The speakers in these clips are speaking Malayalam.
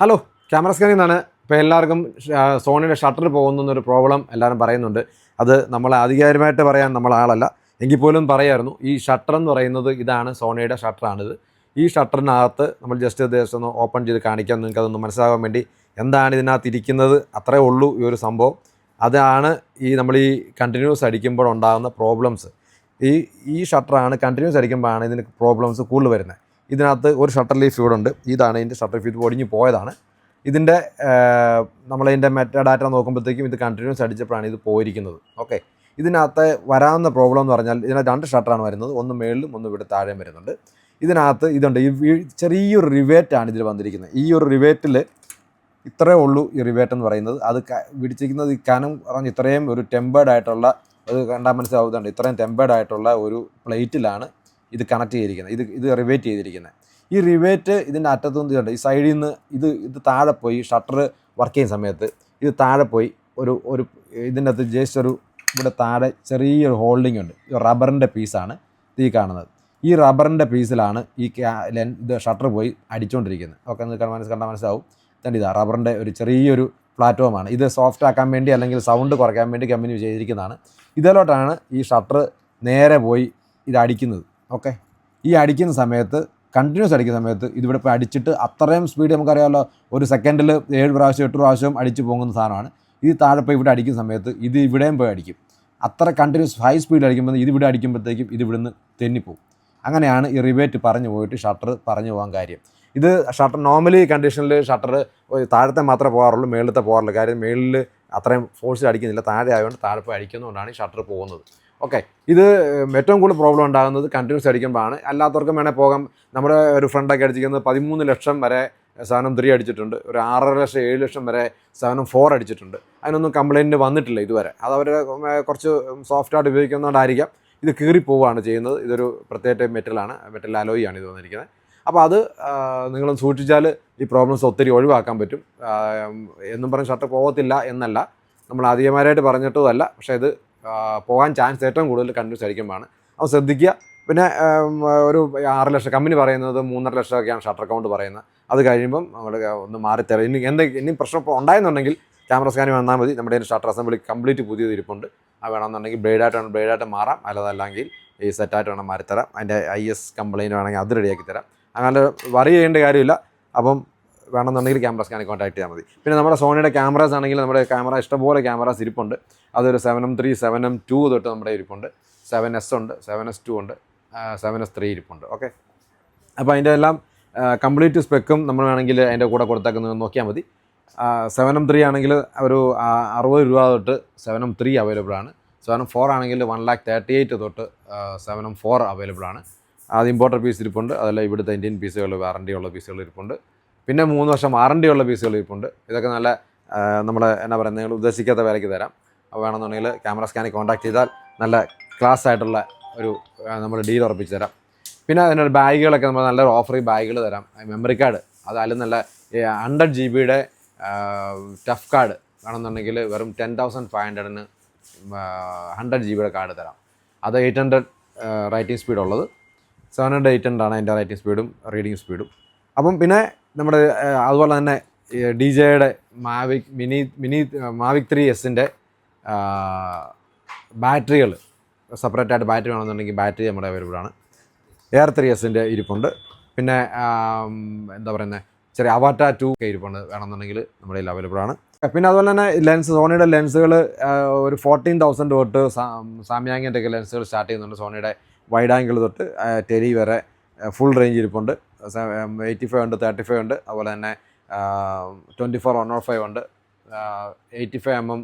ഹലോ, ക്യാമറ സ്കാനിൽ നിന്നാണ്. ഇപ്പോൾ എല്ലാവർക്കും സോണിയുടെ ഷട്ടർ പോകുന്നൊരു പ്രോബ്ലം എല്ലാവരും പറയുന്നുണ്ട്. അത് നമ്മൾ ആധികാരികമായിട്ട് പറയാൻ നമ്മൾ ആളല്ല, എങ്കിൽ പോലും പറയായിരുന്നു. ഈ ഷട്ടർ എന്ന് പറയുന്നത് ഇതാണ്, സോണിയുടെ ഷട്ടറാണിത്. ഈ ഷട്ടറിനകത്ത് നമ്മൾ ജസ്റ്റ് ദിവസം ഒന്ന് ഓപ്പൺ ചെയ്ത് കാണിക്കാം, നിങ്ങൾക്ക് അതൊന്ന് മനസ്സിലാകാൻ വേണ്ടി. എന്താണ് ഇതിനകത്ത് ഇരിക്കുന്നത്, അത്രേ ഉള്ളൂ ഈ ഒരു സംഭവം. അതാണ് നമ്മൾ ഈ കണ്ടിന്യൂസ് അടിക്കുമ്പോൾ ഉണ്ടാകുന്ന പ്രോബ്ലംസ്. ഈ ഷട്ടറാണ് കണ്ടിന്യൂസ് അടിക്കുമ്പോഴാണ് ഇതിന് പ്രോബ്ലംസ് കൂടുതൽ വരുന്നത്. ഇതിനകത്ത് ഒരു ഷട്ടർ ലീഫ് ഇവിടെ ഉണ്ട്. ഇതാണ് ഇതിൻ്റെ ഷട്ടർ ലീഫ്. ഇത് ഒടിഞ്ഞു പോയതാണ്. ഇതിൻ്റെ നമ്മളതിൻ്റെ മെറ്റാ ഡാറ്റ നോക്കുമ്പോഴത്തേക്കും ഇത് കണ്ടിന്യൂസ് അടിച്ചപ്പോഴാണ് ഇത് പോയിരിക്കുന്നത്. ഓക്കെ, ഇതിനകത്ത് വരാവുന്ന പ്രോബ്ലം എന്ന് പറഞ്ഞാൽ ഇതിനകത്ത് രണ്ട് ഷട്ടറാണ് വരുന്നത്. ഒന്ന് മേളിലും ഒന്ന് ഇവിടെ താഴെയും വരുന്നുണ്ട്. ഇതിനകത്ത് ഇതുണ്ട്, ഈ ചെറിയൊരു റിവേറ്റാണ് ഇതിൽ വന്നിരിക്കുന്നത്. ഈ ഒരു റിവേറ്റിൽ ഇത്രയേ ഉള്ളൂ ഈ റിവേറ്റ് എന്ന് പറയുന്നത്. അത് പിടിച്ചിരിക്കുന്നത് ഈ കനം പറഞ്ഞ് ഇത്രയും ഒരു ടെമ്പേർഡ് ആയിട്ടുള്ള, അത് കണ്ടാൽ മനസ്സിലാവുന്നുണ്ട്, ഇത്രയും ടെമ്പേർഡ് ആയിട്ടുള്ള ഒരു പ്ലേറ്റിലാണ് ഇത് കണക്ട് ചെയ്തിരിക്കുന്നത്. ഇത് റിവേറ്റ് ചെയ്തിരിക്കുന്നത്. ഈ റിവേറ്റ് ഇതിൻ്റെ അറ്റത്തുനിന്ന് ഇതുണ്ട്, ഈ സൈഡിൽ നിന്ന് ഇത് താഴെ പോയി ഷട്ടർ വർക്ക് ചെയ്യുന്ന സമയത്ത് ഇത് താഴെ പോയി ഒരു ഇതിൻ്റെ അകത്ത് ജസ്റ്റ് ഇവിടെ താഴെ ചെറിയൊരു ഹോൾഡിംഗ് ഉണ്ട്. റബ്ബറിൻ്റെ പീസാണ് ഈ കാണുന്നത്. ഈ റബ്ബറിൻ്റെ പീസിലാണ് ഇത് ഷട്ടർ പോയി അടിച്ചുകൊണ്ടിരിക്കുന്നത്. ഓക്കെ, കണ്ടാൽ മനസ്സിലാവും. തന്നെ ഇതാ റബ്ബറിൻ്റെ ഒരു ചെറിയൊരു പ്ലാറ്റ്ഫോമാണ്. ഇത് സോഫ്റ്റ് ആക്കാൻ വേണ്ടി അല്ലെങ്കിൽ സൗണ്ട് കുറയ്ക്കാൻ വേണ്ടി കമ്പനി ചെയ്തിരിക്കുന്നതാണ്. ഇതിലോട്ടാണ് ഈ ഷട്ടർ നേരെ പോയി ഇത് അടിക്കുന്നത്. ഓക്കെ, ഈ അടിക്കുന്ന സമയത്ത്, കണ്ടിന്യൂസ് അടിക്കുന്ന സമയത്ത് ഇതിവിടെ ഇപ്പോൾ അടിച്ചിട്ട് അത്രയും സ്പീഡ് നമുക്കറിയാമല്ലോ, ഒരു സെക്കൻഡിൽ 7 പ്രാവശ്യം 8 പ്രാവശ്യം അടിച്ച് പോകുന്ന സാധനമാണ്. ഇത് താഴെ പോയി ഇവിടെ അടിക്കുന്ന സമയത്ത് ഇത് ഇവിടെയും പോയി അടിക്കും. അത്ര കണ്ടിന്യൂസ് ഹൈ സ്പീഡിൽ അടിക്കുമ്പോൾ ഇത് ഇവിടെ അടിക്കുമ്പോഴത്തേക്കും ഇത് ഇവിടുന്ന് തെന്നിപ്പോവും. അങ്ങനെയാണ് ഈ റിവേറ്റ് പറഞ്ഞു പോയിട്ട് ഷട്ടർ പറഞ്ഞു പോകാൻ കാര്യം. ഇത് ഷട്ടർ നോർമലി കണ്ടീഷനിൽ ഷട്ടർ താഴത്തെ മാത്രമേ പോകാറുള്ളൂ, മേളിലത്തെ പോകാറുള്ളൂ. കാര്യം മേളിൽ അത്രയും ഫോഴ്സിൽ അടിക്കുന്നില്ല, താഴെ ആയതുകൊണ്ട് താഴെ പോയി അടിക്കുന്നതുകൊണ്ടാണ് ഈ ഷട്ടർ പോകുന്നത്. ഓക്കെ, ഇത് ഏറ്റവും കൂടുതൽ പ്രോബ്ലം ഉണ്ടാകുന്നത് കണ്ടിന്യൂസ് അടിക്കുമ്പോഴാണ്. അല്ലാത്തവർക്കും വേണേൽ പോകാം. നമ്മുടെ ഒരു ഫ്രണ്ടൊക്കെ അടിച്ചിരിക്കുന്നത് 13 ലക്ഷം വരെ 7.3 അടിച്ചിട്ടുണ്ട്. ഒരു 6.5 ലക്ഷം 7 ലക്ഷം വരെ 7.4 അടിച്ചിട്ടുണ്ട്. അതിനൊന്നും കംപ്ലയിൻറ്റ് വന്നിട്ടില്ല ഇതുവരെ. അത് അവർ കുറച്ച് സോഫ്റ്റായിട്ട് ഉപയോഗിക്കുന്നതുകൊണ്ടായിരിക്കാം ഇത് കീറിപ്പോവുകയാണ് ചെയ്യുന്നത്. ഇതൊരു പ്രത്യേക മെറ്റൽ അലോയിയാണ് ഇത് വന്നിരിക്കുന്നത്. അപ്പോൾ അത് നിങ്ങളൊന്ന് സൂക്ഷിച്ചാൽ ഈ പ്രോബ്ലംസ് ഒത്തിരി ഒഴിവാക്കാൻ പറ്റും. എന്നും പറഞ്ഞ് ഷട്ടർ പോകത്തില്ല എന്നല്ല, നമ്മൾ അധികമാരായിട്ട് പറഞ്ഞിട്ടുമല്ല. പക്ഷേ ഇത് പോകാൻ ചാൻസ് ഏറ്റവും കൂടുതൽ കണ്ടിന്യൂസ് അടിക്കുമ്പോഴാണ്. അപ്പോൾ ശ്രദ്ധിക്കുക. പിന്നെ ഒരു 6 ലക്ഷം കമ്പനി പറയുന്നത് 3.5 ലക്ഷമൊക്കെയാണ് ഷട്ടർ കൗണ്ട് പറയുന്നത്. അത് കഴിയുമ്പം നമ്മൾ ഒന്ന് മാറിത്തരാം. ഇനി പ്രശ്നം ഇപ്പോൾ ഉണ്ടായെന്നുണ്ടെങ്കിൽ ക്യാമറ സ്കാനിൽ വന്നാൽ മതി. നമ്മുടെ ഷട്ടർ അസംബ്ലി കംപ്ലീറ്റ് പുതിയത് ഇരിപ്പുണ്ട്. അത് വേണമെന്നുണ്ടെങ്കിൽ ബ്ലേഡായിട്ട് മാറാം. അല്ലാതല്ലെങ്കിൽ ഈ സെറ്റായിട്ട് വേണം മാറിത്തരാം. അതിൻ്റെ IS കംപ്ലയിൻറ്റ് വേണമെങ്കിൽ അത് റെഡിയാക്കി തരാം. അങ്ങനെ വറി ചെയ്യേണ്ട കാര്യമില്ല. അപ്പം വേണമെന്നുണ്ടെങ്കിൽ ക്യാമറ സ്കാനിൽ കോൺടാക്ട് ചെയ്താൽ മതി. പിന്നെ നമ്മുടെ സോണിയുടെ ക്യാമറാസ് ആണെങ്കിൽ നമ്മുടെ ക്യാമറ ഇഷ്ടംപോലെ ക്യാമറാസ് ഇരിപ്പുണ്ട്. അതൊരു 7M3 7M2 തൊട്ട് നമ്മുടെ ഇരിപ്പുണ്ട്. 7S ഉണ്ട്, 7S2 ഉണ്ട്, 7S3 ഇരിപ്പുണ്ട്. ഓക്കെ, അപ്പോൾ അതിൻ്റെ എല്ലാം കംപ്ലീറ്റ് സ്പെക്കും നമ്മൾ വേണമെങ്കിൽ അതിൻ്റെ കൂടെ കൊടുത്തേക്കുന്നത് നോക്കിയാൽ മതി. 7M3 ആണെങ്കിൽ ഒരു 60 രൂപ തൊട്ട് 7M3 അവൈലബിൾ ആണ്. 7M4 ആണെങ്കിൽ 1,38,000 തൊട്ട് 7M4 അവൈലബിൾ ആണ്. അത് ഇമ്പോർട്ടർ പീസ് ഇരിപ്പുണ്ട്. അതെല്ലാം ഇവിടുത്തെ ഇന്ത്യൻ പീസുകൾ, വാറണ്ടിയുള്ള പീസുകൾ ഇരിപ്പുണ്ട്. പിന്നെ 3 വർഷം വാറണ്ടിയുള്ള പീസുകൾ ഇരിപ്പുണ്ട്. ഇതൊക്കെ നല്ല നമ്മുടെ എന്നാ പറയുക, നിങ്ങൾ ഉദ്ദേശിക്കാത്ത വിലയ്ക്ക് തരാം. അപ്പോൾ വേണമെന്നുണ്ടെങ്കിൽ ക്യാമറ സ്കാനിൽ കോൺടാക്ട് ചെയ്താൽ നല്ല ക്ലാസ് ആയിട്ടുള്ള ഒരു നമ്മൾ ഡീൽ ഉറപ്പിച്ച് തരാം. പിന്നെ അതിനൊരു ബാഗുകളൊക്കെ നമ്മൾ നല്ലൊരു ഓഫർ ബാഗുകൾ തരാം. മെമ്മറി കാർഡ്, അതായാലും നല്ല 100 GB ടഫ് കാർഡ് വേണമെന്നുണ്ടെങ്കിൽ വെറും 10,500-ന് 100 GB കാർഡ് തരാം. അത് 800 റൈറ്റിംഗ് സ്പീഡുള്ളത്. 700 800 ആണ് അതിൻ്റെ റൈറ്റിംഗ് സ്പീഡും റീഡിങ് സ്പീഡും. അപ്പം പിന്നെ നമ്മുടെ അതുപോലെ തന്നെ DJയുടെ മാവിക് 3Sൻ്റെ ബാറ്ററികൾ സെപ്പറേറ്റായിട്ട് ബാറ്ററി വേണമെന്നുണ്ടെങ്കിൽ ബാറ്ററി നമ്മുടെ അവൈലബിൾ ആണ്. Air 3Sൻ്റെ ഇരിപ്പുണ്ട്. പിന്നെ എന്താ പറയുന്നത്, ചെറിയ അവറ്റ 2 ഒക്കെ ഇരിപ്പുണ്ട്. വേണമെന്നുണ്ടെങ്കിൽ നമ്മുടെ കയ്യിൽ അവൈലബിൾ ആണ്. പിന്നെ അതുപോലെ തന്നെ ലെൻസ്, സോണിയുടെ ലെൻസുകൾ ഒരു 14,000 തൊട്ട് സാംയാങ്ങിൻ്റെ ഒക്കെ ലെൻസുകൾ സ്റ്റാർട്ട് ചെയ്യുന്നുണ്ട്. സോണിയുടെ വൈഡ് ആംഗിൾ തൊട്ട് ടെലി വരെ ഫുൾ റേഞ്ച് ഇരിപ്പുണ്ട്. 85 ഉണ്ട്, 35 ഉണ്ട്. അതുപോലെ തന്നെ 24 105 ഉണ്ട്. 85mm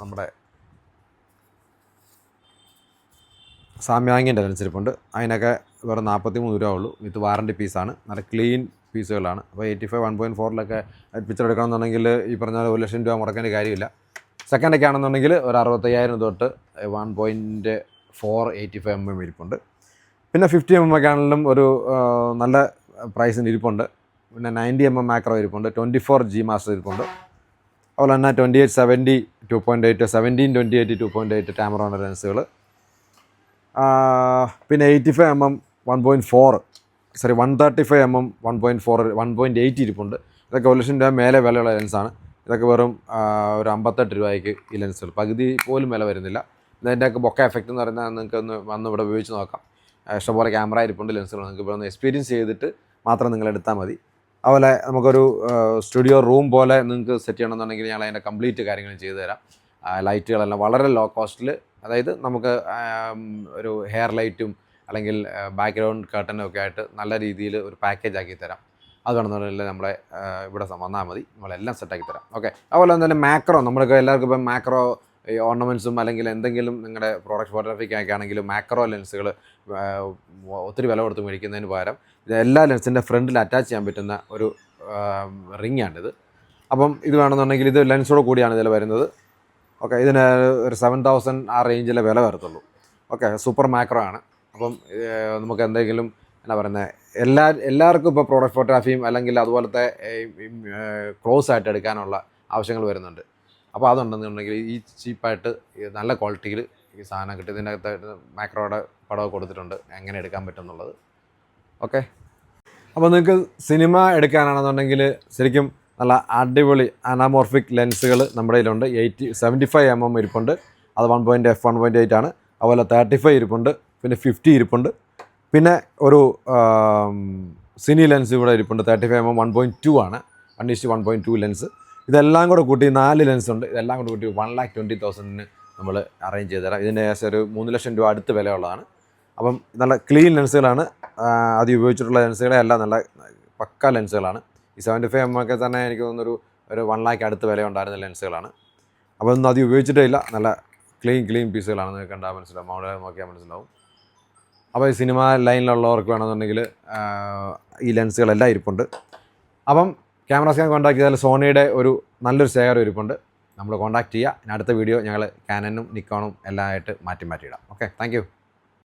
നമ്മുടെ സാംയാങ്ങിൻ്റെ ലെൻസ് ഇരിപ്പുണ്ട്. അതിനൊക്കെ വെറും 43 രൂപ ഉള്ളൂ. വിത്ത് വാറണ്ടി പീസാണ്. നല്ല ക്ലീൻ പീസുകളാണ്. അപ്പോൾ 85 1.4-ലൊക്കെ പിക്ചർ എടുക്കണമെന്നുണ്ടെങ്കിൽ ഈ പറഞ്ഞ 1 ലക്ഷം രൂപ മുടക്കേണ്ട കാര്യമില്ല. സെക്കൻഡൊക്കെ ആണെന്നുണ്ടെങ്കിൽ ഒരു 65,000 തൊട്ട് 1.4 85mm ഇരിപ്പുണ്ട്. പിന്നെ 50mm ഒക്കെ ആണെങ്കിലും ഒരു നല്ല പ്രൈസിന് ഇരിപ്പുണ്ട്. പിന്നെ 90mm മാക്രോ ഇരിപ്പുണ്ട്. 24G മാസ്റ്റർ ഇരിപ്പുണ്ട്. അതുപോലെ തന്നെ 28-70 2.8, 17-28 2.8 ടാമറോൺ ലെൻസുകൾ. പിന്നെ 85mm 1.4 135mm 1.4 1.8 ഇരിപ്പുണ്ട്. ഇതൊക്കെ 1,00,000 രൂപ മേലെ വിലയുള്ള ലെൻസാണ്. ഇതൊക്കെ വെറും ഒരു 58 രൂപയ്ക്ക് ഈ ലെൻസുകൾ പകുതി പോലും വില വരുന്നില്ല. ഇതിൻ്റെയൊക്കെ ബൊക്ക എഫക്റ്റ് എന്ന് പറയുന്നത് നിങ്ങൾക്ക് ഒന്ന് വന്ന് ഇവിടെ ഉപയോഗിച്ച് നോക്കാം. ഇഷ്ടംപോലെ ക്യാമറ ഇരിപ്പുണ്ട്, ലെൻസുകൾ നിങ്ങൾക്ക് ഇവിടെ ഒന്ന് എക്സ്പീരിയൻസ് ചെയ്തിട്ട് മാത്രം നിങ്ങൾ എടുത്താൽ മതി. അതുപോലെ നമുക്കൊരു സ്റ്റുഡിയോ റൂം പോലെ നിങ്ങൾക്ക് സെറ്റ് ചെയ്യണമെന്നുണ്ടെങ്കിൽ ഞങ്ങൾ അതിൻ്റെ കംപ്ലീറ്റ് കാര്യങ്ങൾ ചെയ്തു തരാം. ലൈറ്റുകളെല്ലാം വളരെ ലോ കോസ്റ്റിൽ, അതായത് നമുക്ക് ഒരു ഹെയർ ലൈറ്റും അല്ലെങ്കിൽ ബാക്ക്ഗ്രൗണ്ട് കർട്ടനും ഒക്കെ ആയിട്ട് നല്ല രീതിയിൽ ഒരു പാക്കേജ് ആക്കി തരാം. അത് വേണമെന്നുണ്ടെങ്കിൽ നമ്മളെ ഇവിടെ വന്നാൽ മതി, നമ്മളെല്ലാം സെറ്റാക്കി തരാം. ഓക്കെ. അതുപോലെ തന്നെ മാക്രോ, നമ്മൾക്ക് എല്ലാവർക്കും ഇപ്പം മാക്രോ ഈ ഓർണമെൻറ്റ്സും അല്ലെങ്കിൽ എന്തെങ്കിലും നിങ്ങളുടെ പ്രോഡക്റ്റ് ഫോട്ടോഗ്രാഫിക്കൊക്കെ ആണെങ്കിലും മാക്രോ ലെൻസുകൾ ഒത്തിരി വില കൊടുത്ത് മേടിക്കുന്നതിന് പകരം ഇത് എല്ലാ ലെൻസിൻ്റെ ഫ്രണ്ടിൽ അറ്റാച്ച് ചെയ്യാൻ പറ്റുന്ന ഒരു റിങ്ങാണിത്. അപ്പം ഇത് വേണമെന്നുണ്ടെങ്കിൽ ഇത് ലെൻസോട് കൂടിയാണ് ഇതിൽ വരുന്നത്. ഓക്കെ. ഇതിന് ഒരു 7,000 ആ റേഞ്ചിലെ വില വരത്തുള്ളൂ. ഓക്കെ. സൂപ്പർ മാക്രോ ആണ്. അപ്പം നമുക്ക് എന്തെങ്കിലും എന്നാ പറയുന്നത്, എല്ലാവർക്കും ഇപ്പോൾ പ്രോഡക്റ്റ് ഫോട്ടോഗ്രാഫിയും അല്ലെങ്കിൽ അതുപോലത്തെ ക്ലോസ് ആയിട്ട് എടുക്കാനുള്ള ആവശ്യങ്ങൾ വരുന്നുണ്ട്. അപ്പോൾ അതുണ്ടെന്നുണ്ടെങ്കിൽ ഈ ചീപ്പായിട്ട് നല്ല ക്വാളിറ്റിയിൽ ഈ സാധനം കിട്ടും. ഇതിനകത്ത് മാക്രോയുടെ പടമൊക്കെ കൊടുത്തിട്ടുണ്ട് എങ്ങനെ എടുക്കാൻ പറ്റും എന്നുള്ളത്. ഓക്കെ. അപ്പോൾ നിങ്ങൾക്ക് സിനിമ എടുക്കാനാണെന്നുണ്ടെങ്കിൽ ശരിക്കും നല്ല അടിപൊളി അനാമോർഫിക് ലെൻസുകൾ നമ്മുടെ കയ്യിലുണ്ട്. 75mm ഇരിപ്പുണ്ട്, അത് 1.8 ആണ്. അതുപോലെ 35 ഇരിപ്പുണ്ട്, പിന്നെ 50 ഇരിപ്പുണ്ട്, പിന്നെ ഒരു സിനി ലെൻസ് ഇവിടെ ഇരിപ്പുണ്ട്. 35mm 1.2 ആണ്, 1:1.2 ലെൻസ്. ഇതെല്ലാം കൂടെ കൂട്ടി 4 ലെൻസ് ഉണ്ട്. ഇതെല്ലാം കൂടെ കൂട്ടി 1,20,000 നമ്മൾ അറേഞ്ച് ചെയ്ത് തരാം. ഇതിൻ്റെ ഏകദേശം ഒരു 3,00,000 രൂപ അടുത്ത് വിലയുള്ളതാണ്. അപ്പം നല്ല ക്ലീൻ ലെൻസുകളാണ്, അത് ഉപയോഗിച്ചിട്ടുള്ള ലെൻസുകളെ എല്ലാം നല്ല പക്ക ലെൻസുകളാണ്. ഈ 75mm ഒക്കെ തന്നെ എനിക്ക് തോന്നുന്നൊരു 1,00,000 അടുത്ത് വില ഉണ്ടായിരുന്ന ലെൻസുകളാണ്. അപ്പോൾ ഒന്നും അത് ഉപയോഗിച്ചിട്ടേ ഇല്ല, നല്ല ക്ലീൻ പീസുകളാണ്. നിങ്ങൾക്ക് കണ്ടാൽ മനസ്സിലാവും, മോഡൽ നോക്കിയാൽ മനസ്സിലാവും. അപ്പോൾ ഈ സിനിമ ലൈനിലുള്ളവർക്ക് വേണമെന്നുണ്ടെങ്കിൽ ഈ ലെൻസുകളെല്ലാം ഇരിപ്പുണ്ട്. അപ്പം ക്യാമറ സ്കാൻ കോൺടാക്ട് ചെയ്താൽ സോണിയുടെ ഒരു നല്ലൊരു ശേഖരം ഇരിപ്പുണ്ട്. നമ്മൾ കോൺടാക്ട് ചെയ്യുക. അടുത്ത വീഡിയോ ഞങ്ങൾ കാനനും നിക്കോണും എല്ലാം ആയിട്ട് മാറ്റിയിടാം. ഓക്കെ. Thank you.